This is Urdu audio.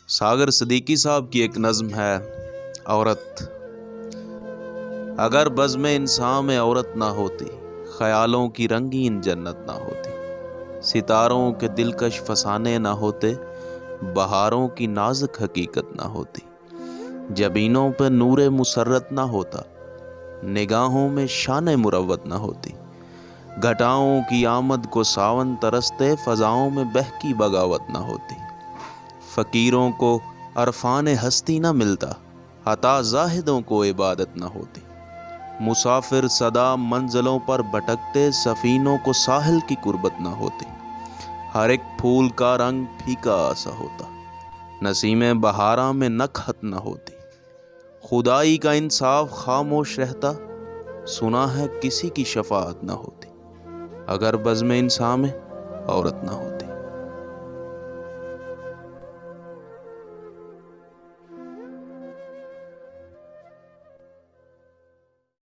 ساگر صدیقی صاحب کی ایک نظم ہے عورت۔ اگر بزم انسان میں عورت نہ ہوتی، خیالوں کی رنگین جنت نہ ہوتی، ستاروں کے دلکش فسانے نہ ہوتے، بہاروں کی نازک حقیقت نہ ہوتی، جبینوں پہ نور مسرت نہ ہوتا، نگاہوں میں شان مروت نہ ہوتی، گھٹاؤں کی آمد کو ساون ترستے، فضاؤں میں بہکی بغاوت نہ ہوتی، فقیروں کو عرفان ہستی نہ ملتا، عطا زاہدوں کو عبادت نہ ہوتی، مسافر صدا منزلوں پر بھٹکتے، سفینوں کو ساحل کی قربت نہ ہوتی، ہر ایک پھول کا رنگ پھیکا سا ہوتا، نسیم بہاراں میں نکہت نہ ہوتی، خدائی کا انصاف خاموش رہتا، سنا ہے کسی کی شفاعت نہ ہوتی، اگر بزم انسان میں عورت نہ ہوتی۔